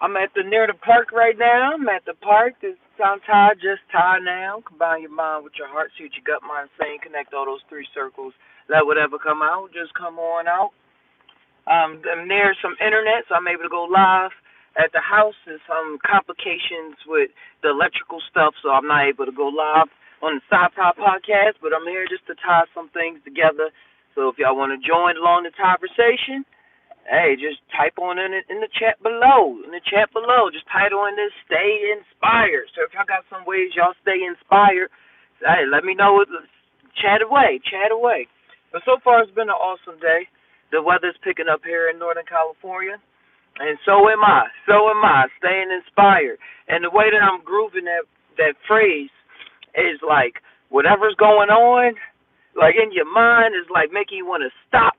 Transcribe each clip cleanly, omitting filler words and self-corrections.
I'm at the near the park right now. I'm at the park. It's I'm tired, just tired now. Combine your mind with your heart, see what your gut mind saying. Connect all those three circles. Let whatever come out, just come on out. I'm near some internet, so I'm able to go live at the house. There's some complications with the electrical stuff, so I'm not able to go live on the Side Pod podcast. But I'm here just to tie some things together. So if y'all want to join along the conversation, hey, just type on in the chat below. In the chat below, just title in this "Stay Inspired." So if y'all got some ways y'all stay inspired, hey, let me know. Chat away, chat away. But so far, it's been an awesome day. The weather's picking up here in Northern California, and so am I. So am I, staying inspired. And the way that I'm grooving that phrase is like whatever's going on, like in your mind, is like making you want to stop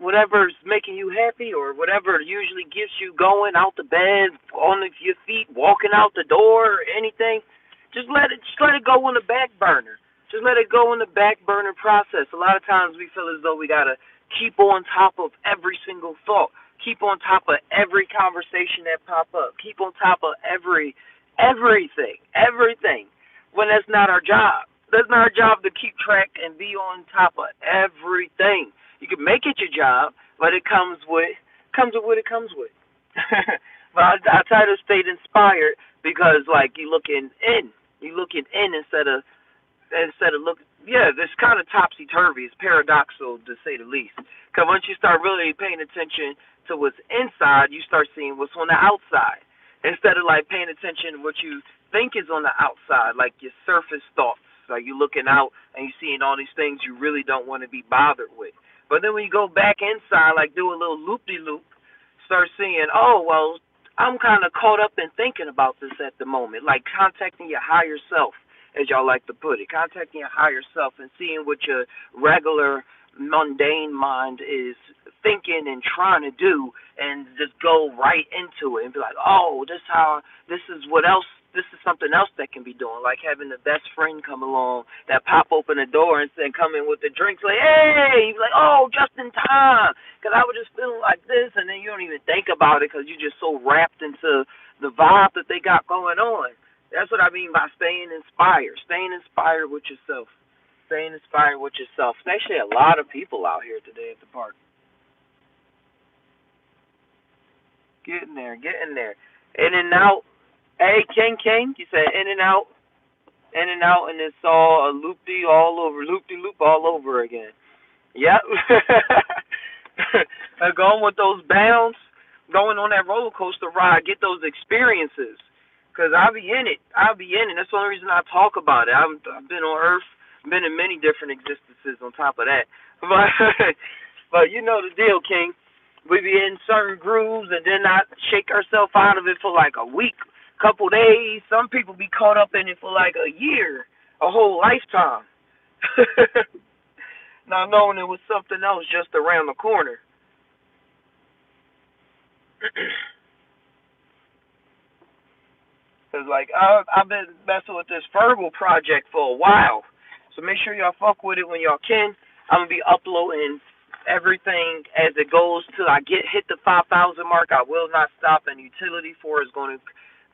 whatever's making you happy or whatever usually gets you going out the bed, on your feet, walking out the door, or anything. Just let it go on the back burner. Just let it go in the back burner process. A lot of times we feel as though we gotta keep on top of every single thought, keep on top of every conversation that pop up, keep on top of everything. When that's not our job. That's not our job to keep track and be on top of everything. You can make it your job, but it comes with what it comes with. But I try to stay inspired because like you looking in instead of look. Yeah, it's kind of topsy turvy. It's paradoxical to say the least. Because once you start really paying attention to what's inside, you start seeing what's on the outside. Instead of like paying attention to what you think is on the outside, like your surface thoughts. Like you're looking out and you're seeing all these things you really don't want to be bothered with. But then when you go back inside, like do a little loop de loop, start seeing, oh well, I'm kind of caught up in thinking about this at the moment, like contacting your higher self, as y'all like to put it, contacting your higher self and seeing what your regular mundane mind is thinking and trying to do, and just go right into it and be like, oh, this is what else. This is something else that can be doing, like having the best friend come along that pop open the door and then come in with the drinks, like, hey, like, oh, just in time, because I was just feeling like this, and then you don't even think about it because you're just so wrapped into the vibe that they got going on. That's what I mean by staying inspired. Staying inspired with yourself. Staying inspired with yourself. There's actually a lot of people out here today at the park. Getting there, getting there. In and out. Hey, King, you said in and out, and it's all a loop-de all over, loop-de-loop all over again. Yep. Going with those bounds, going on that roller coaster ride, get those experiences. Because I'll be in it. That's the only reason I talk about it. I've been on Earth, been in many different existences on top of that. But, but you know the deal, King. We be in certain grooves and then not shake ourselves out of it for like a week, couple days. Some people be caught up in it for like a year, a whole lifetime. Not knowing it was something else just around the corner. Cause like I've been messing with this verbal project for a while, so make sure y'all fuck with it when y'all can. I'm gonna be uploading everything as it goes till I hit the 5,000 mark. I will not stop, and utility for is going to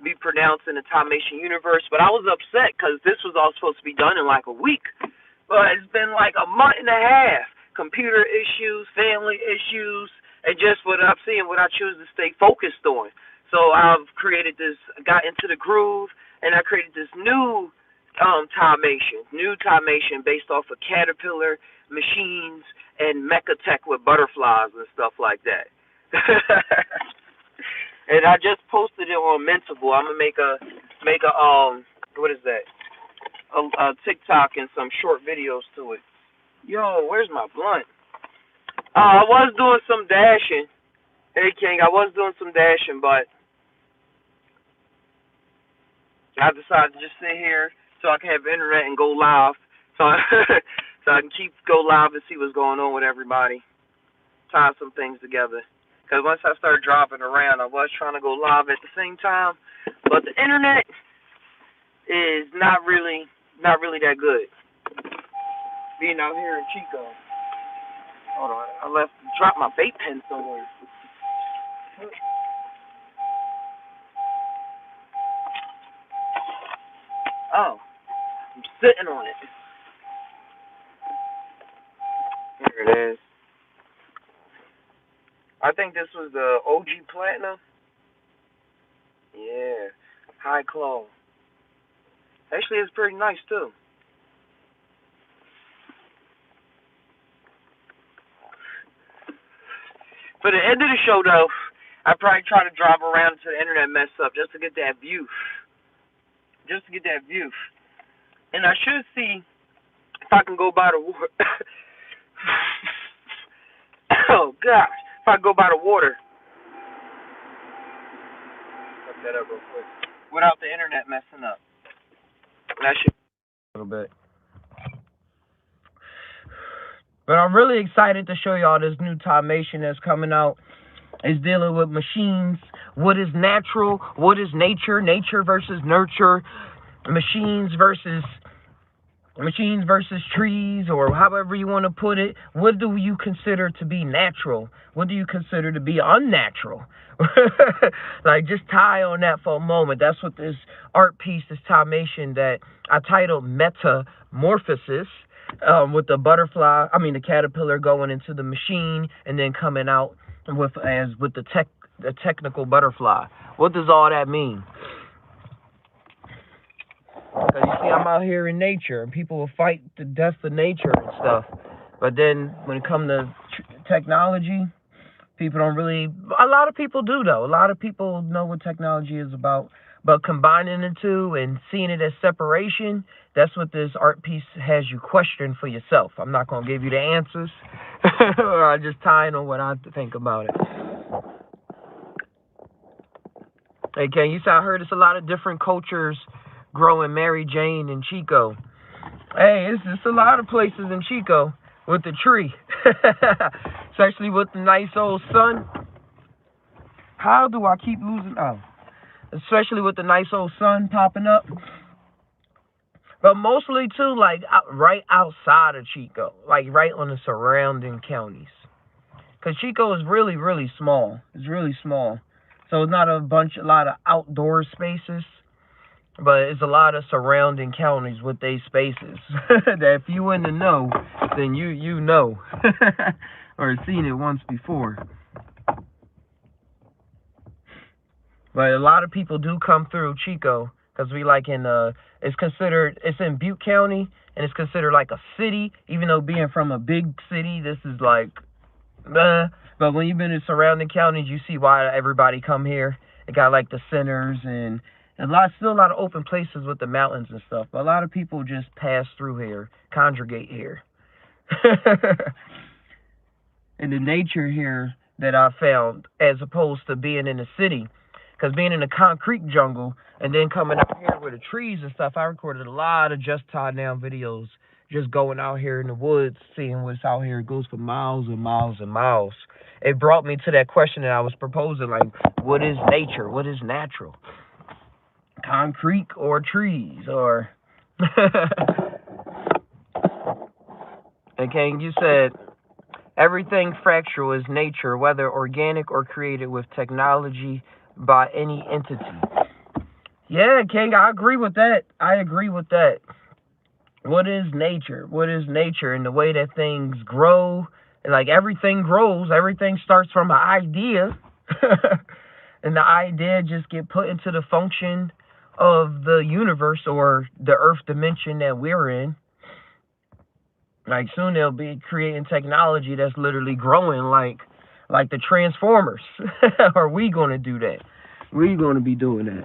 be pronounced in the Tomation universe. But I was upset because this was all supposed to be done in like a week, but it's been like a month and a half. Computer issues, family issues, and just what I'm seeing, what I choose to stay focused on. So I've created this, got into the groove, and I created this new Tomation based off of Caterpillar machines and Mecha Tech with butterflies and stuff like that. And I just posted it on Mintable. I'm gonna make a what is that? A TikTok and some short videos to it. Yo, where's my blunt? I was doing some dashing. Hey King, I was doing some dashing, but I decided to just sit here so I can have internet and go live, so so I can go live and see what's going on with everybody, tie some things together. Because once I started dropping around, I was trying to go live at the same time, but the internet is not really that good. Being out here in Chico. Hold on, dropped my vape pen somewhere. Oh, I'm sitting on it. Here it is. I think this was the OG Platinum. Yeah, high claw. Actually, it's pretty nice too. For the end of the show, though, I probably try to drive around until the internet mess up just to get that view. Just to get that view. And I should see if I can go by the water. Oh, gosh. If I go by the water. Look that up real quick. Without the internet messing up. And I should. A little bit. But I'm really excited to show y'all this new Taimation that's coming out. It's dealing with machines. What is natural? What is nature? Nature versus nurture. Machines versus trees, or however you want to put it. What do you consider to be natural? What do you consider to be unnatural? Like, just tie on that for a moment. That's what this art piece, this Taimation that I titled Metamorphosis, with the butterfly, the caterpillar going into the machine and then coming out with the technical butterfly. What does all that mean? Because you see, I'm out here in nature, and people will fight the death of nature and stuff. But then when it comes to technology, people don't really. A lot of people do, though. A lot of people know what technology is about. But combining the two and seeing it as separation, that's what this art piece has you question for yourself. I'm not going to give you the answers. Or I just tie in on what I think about it. Hey, Ken, you said I heard it's a lot of different cultures growing Mary Jane and Chico. Hey, it's a lot of places in Chico with the tree. Especially with the nice old sun. How do I keep losing? Oh. Especially with the nice old sun popping up. But mostly, too, like, right outside of Chico. Like, right on the surrounding counties. Because Chico is really, really small. It's really small. So it's not a lot of outdoor spaces. But it's a lot of surrounding counties with their spaces. That if you in the know, then you know. Or seen it once before. But a lot of people do come through Chico. Because we like it's in Butte County. And it's considered like a city. Even though being from a big city, this is like, But when you've been in surrounding counties, you see why everybody come here. It got like the centers and still a lot of open places with the mountains and stuff. But a lot of people just pass through here, congregate here. And the nature here that I found, as opposed to being in the city, because being in a concrete jungle and then coming out here with the trees and stuff, I recorded a lot of Just Tied Down videos, just going out here in the woods, seeing what's out here. It goes for miles and miles and miles. It brought me to that question that I was proposing, like, what is nature? What is natural? Concrete or trees? Or okay, you said everything fractal is nature, whether organic or created with technology by any entity. Yeah, King, I agree with that. What is nature? What is nature? And the way that things grow, like everything grows, everything starts from an idea. And the idea just get put into the function of the universe or the earth dimension that we're in. Like soon they'll be creating technology that's literally growing like the Transformers. Are we going to do that? We're going to be doing that.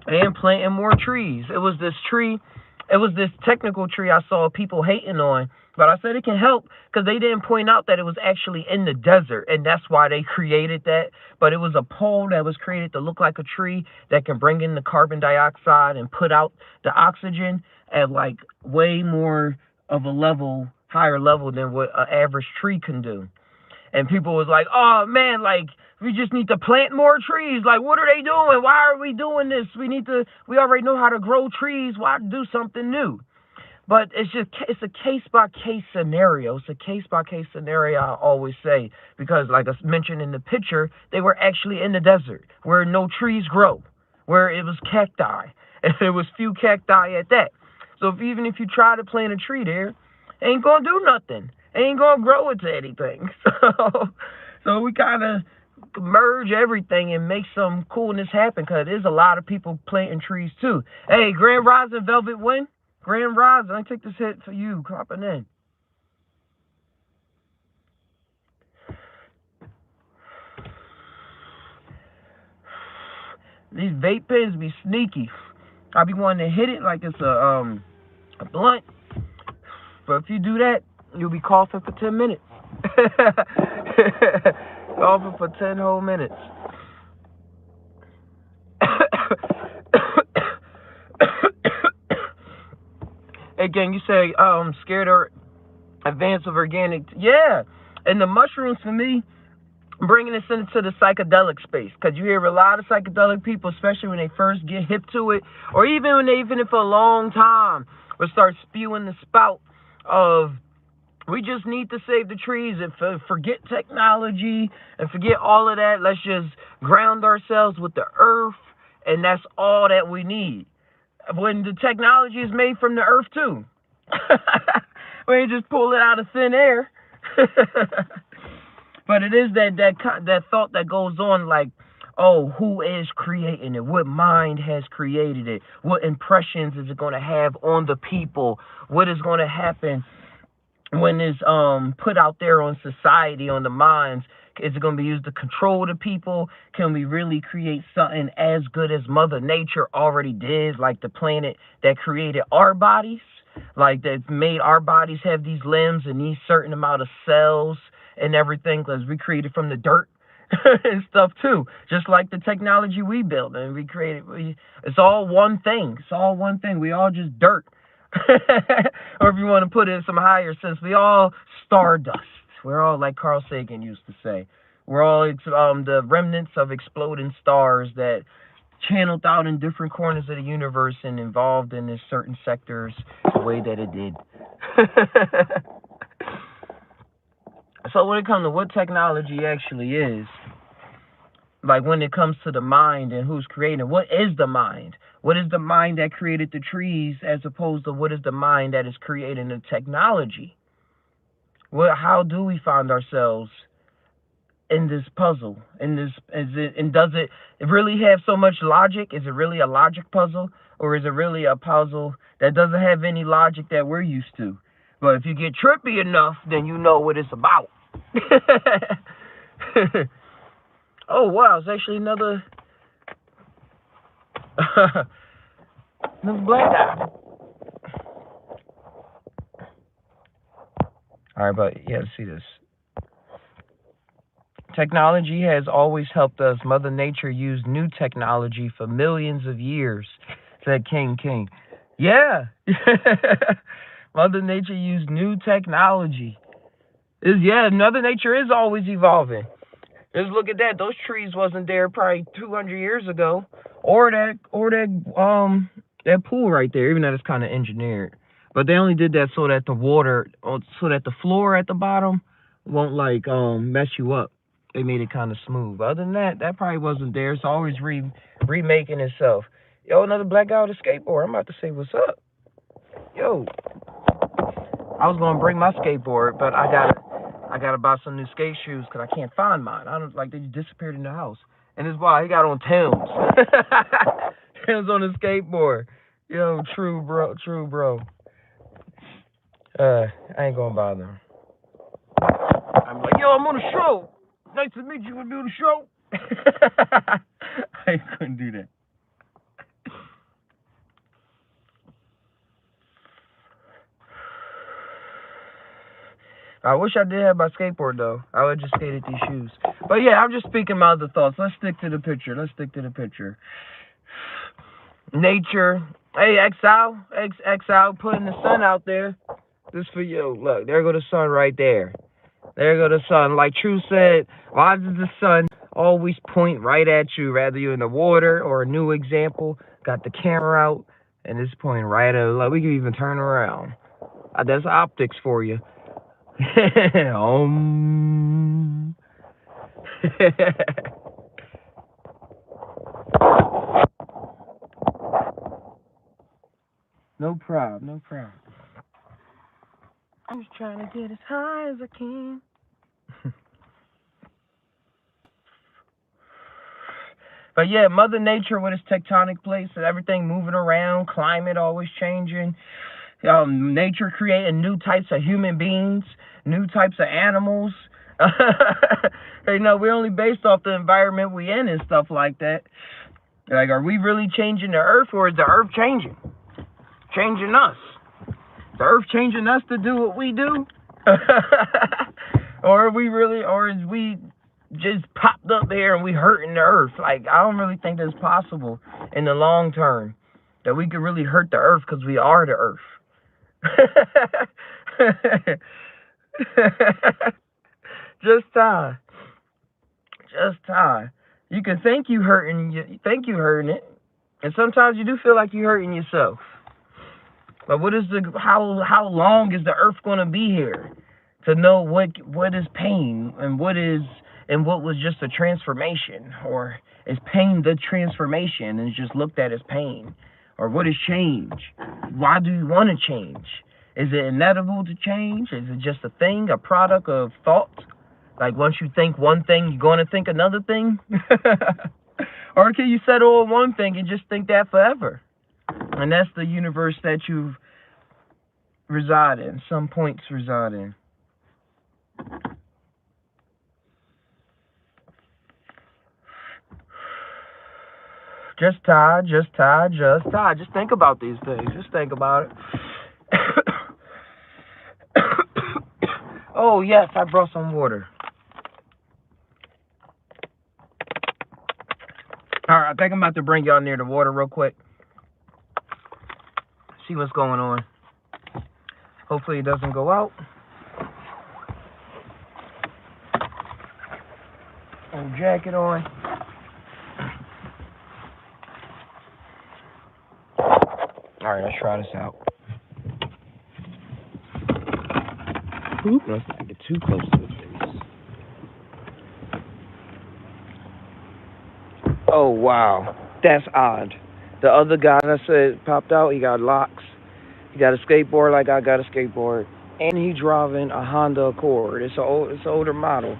And planting more trees. It was this technical tree I saw people hating on. But I said it can help because they didn't point out that it was actually in the desert. And that's why they created that. But it was a pole that was created to look like a tree that can bring in the carbon dioxide and put out the oxygen at like way more of a higher level than what an average tree can do. And people was like, oh man, like we just need to plant more trees. Like, what are they doing? Why are we doing this? We already know how to grow trees. Why do something new? But it's a case-by-case scenario. It's a case-by-case scenario, I always say. Because, like I mentioned in the picture, they were actually in the desert where no trees grow, where it was cacti. and there was few cacti at that. So even if you try to plant a tree there, it ain't gonna do nothing. It ain't gonna grow into anything. So we kind of merge everything and make some coolness happen, because there's a lot of people planting trees too. Hey, Grand Rising Velvet Wind, Grand Rising, I take this hit for you, cropping in. These vape pens be sneaky. I be wanting to hit it like it's a blunt, but if you do that, you'll be coughing for 10 minutes. Coughing for 10 whole minutes. Hey, gang, you say scared or advance of organic? Yeah, and the mushrooms for me, bringing this into the psychedelic space, because you hear a lot of psychedelic people, especially when they first get hip to it, or even if for a long time, will start spewing the spout of, we just need to save the trees and forget technology and forget all of that. Let's just ground ourselves with the earth, and that's all that we need. When the technology is made from the earth too. We ain't just pull it out of thin air. But it is that thought that goes on, like, oh, who is creating it? What mind has created it? What impressions is it going to have on the people? What is going to happen when it's put out there on society, on the minds? Is it going to be used to control the people? Can we really create something as good as Mother Nature already did, like the planet that created our bodies, like that made our bodies have these limbs and these certain amount of cells and everything, because we created from the dirt and stuff too, just like the technology we built and we created. It's all one thing. It's all one thing. We all just dirt. Or if you want to put it in some higher sense, we all stardust. We're all, like Carl Sagan used to say, we're all the remnants of exploding stars that channeled out in different corners of the universe and involved in certain sectors the way that it did. So when it comes to what technology actually is, like when it comes to the mind and who's creating, what is the mind? What is the mind that created the trees as opposed to what is the mind that is creating the technology? How do we find ourselves in this puzzle? And does it really have so much logic? Is it really a logic puzzle? Or is it really a puzzle that doesn't have any logic that we're used to? But if you get trippy enough, then you know what it's about. Oh, wow, it's actually another black guy. All right, but yeah, let's see this. Technology has always helped us. Mother Nature used new technology for millions of years, said King. Yeah. Mother Nature used new technology. Mother Nature is always evolving. Just look at that. Those trees wasn't there probably 200 years ago. Or that pool right there, even though it's kind of engineered. But they only did that so that the water, so that the floor at the bottom won't like mess you up. They made it kind of smooth. But other than that, that probably wasn't there. It's always remaking itself. Yo, another black guy with a skateboard. I'm about to say what's up. Yo, I was gonna bring my skateboard, but I gotta buy some new skate shoes because I can't find mine. I don't like they disappeared in the house. And it's why he got on Tim's. Tim's on the skateboard. Yo, true bro. I ain't gonna bother him. I'm like, yo, I'm on the show. Nice to meet you. Wanna do the show? I couldn't do that. I wish I did have my skateboard though. I would just skated these shoes. But yeah, I'm just speaking my other thoughts. Let's stick to the picture. Nature. Hey, Exile, putting the sun out there. This for you. Look, there go the sun right there. There go the sun. Like True said, why does the sun always point right at you? Rather you're in the water or a new example. Got the camera out and it's pointing right at. Like we can even turn around. That's optics for you. No problem, no problem. I'm just trying to get as high as I can. But yeah, Mother Nature with its tectonic plates and everything moving around, climate always changing, nature creating new types of human beings, new types of animals. We're only based off the environment we in and stuff like that. Like, are we really changing the earth, or is the earth changing us? The earth changing us to do what we do? Or is we just popped up there and we hurting the earth? Like, I don't really think that's possible in the long term, that we could really hurt the earth, because we are the earth. Just Ty. You can think you hurting it, and sometimes you do feel like you're hurting yourself. But how long is the earth going to be here to know what is pain and what was just a transformation? Or is pain the transformation and just looked at as pain? Or what is change? Why do you want to change? Is it inevitable to change? Is it just a thing, a product of thought? Like, once you think one thing, you're going to think another thing? Or can you settle on one thing and just think that forever? And that's the universe that you reside in, some points reside in. Just Ty. Just think about these things. Just think about it. Oh, yes, I brought some water. All right, I think I'm about to bring y'all near the water real quick. See what's going on. Hopefully it doesn't go out. Old jacket on. All right, let's try this out. Oop, let's not get too close to the face. Oh, wow. That's odd. The other guy that said popped out, he got locks. He got a skateboard like I got a skateboard. And he driving a Honda Accord. It's an older model.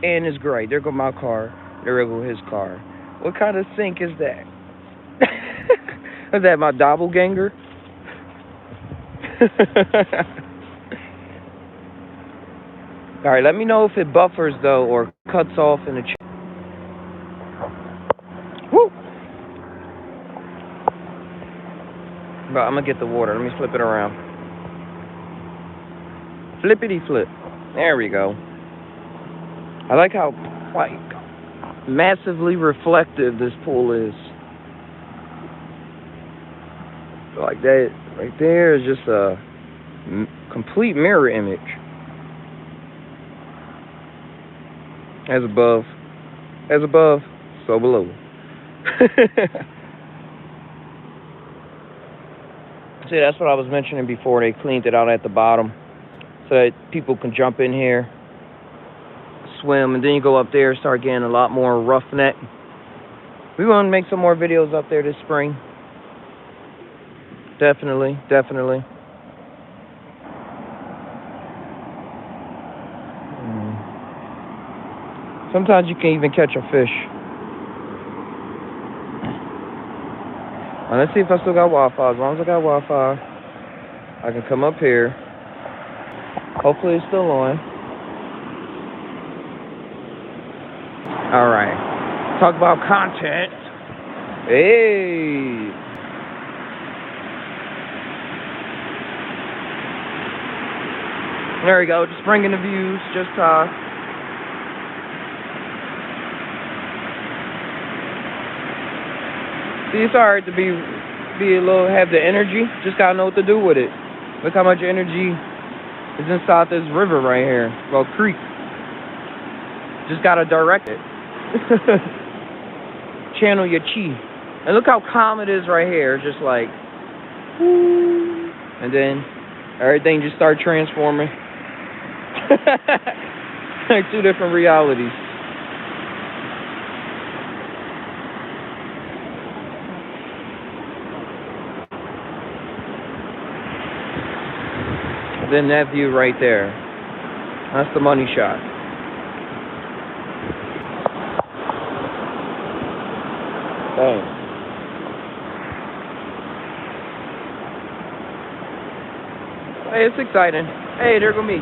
And it's gray. There go my car. There go his car. What kind of sync is that? Is that my doppelganger? All right, let me know if it buffers, though, or cuts off in the chat. Woo! But I'm going to get the water. Let me flip it around. Flippity flip. There we go. I like how, massively reflective this pool is. Like that right there is just a complete mirror image. As above, so below. See, that's what I was mentioning before. They cleaned it out at the bottom so that people can jump in here, swim, and then you go up there, start getting a lot more roughneck. We want to make some more videos up there this spring. Definitely. Sometimes you can even catch a fish. Now, let's see if I still got Wi-Fi. As long as I got Wi-Fi, I can come up here. Hopefully it's still on. All right. Talk about content. Hey. There we go. Just bringing the views. Just see, it's hard to be a little, have the energy. Just gotta know what to do with it. Look how much energy is inside this river right here. Well, creek. Just gotta direct it. Channel your chi. And look how calm it is right here. Just like, and then everything just start transforming. Like two different realities. than that view right there. That's the money shot. Dang. Hey, it's exciting. Hey, there go me.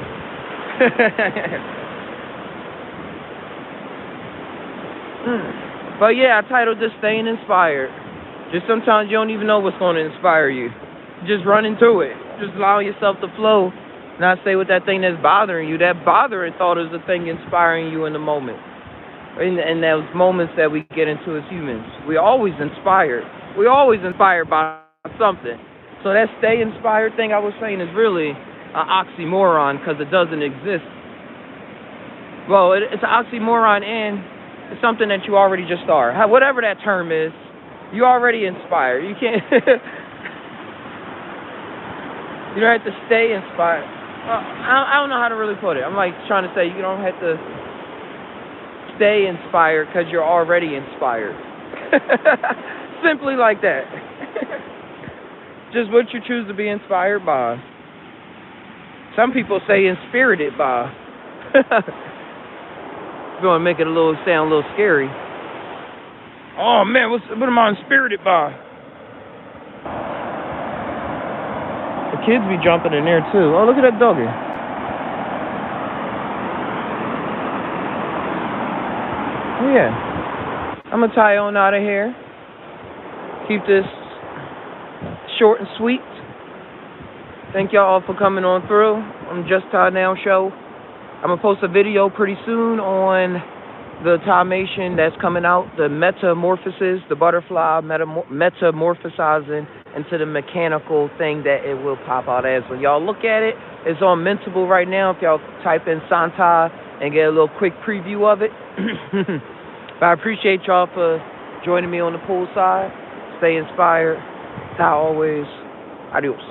But yeah, I titled this Staying Inspired. Just sometimes you don't even know what's going to inspire you. Just run into it. Just allow yourself to flow. Not stay with that thing that's bothering you. That bothering thought is the thing inspiring you in the moment. In those moments that we get into as humans. We're always inspired. We're always inspired by something. So that stay inspired thing I was saying is really an oxymoron because it doesn't exist. Well, it's an oxymoron and it's something that you already just are. Whatever that term is, you're already inspired. You can't... You don't have to stay inspired. I don't know how to really put it. I'm like trying to say you don't have to stay inspired because you're already inspired. Simply like that. Just what you choose to be inspired by. Some people say inspirited by. You want to make it sound a little scary. Oh man, what am I inspirited by? The kids be jumping in there too. Oh, look at that doggy. Oh yeah. I'm gonna tie on out of here. Keep this short and sweet. Thank y'all for coming on through. I'm Just Ty Now Show. I'm gonna post a video pretty soon on the Taimation that's coming out, the metamorphosis, the butterfly metamorphosizing into the mechanical thing that it will pop out as. When y'all look at it, it's on Mintable right now. If y'all type in Santai and get a little quick preview of it. But I appreciate y'all for joining me on the poolside. Stay inspired. Ty always. Adios.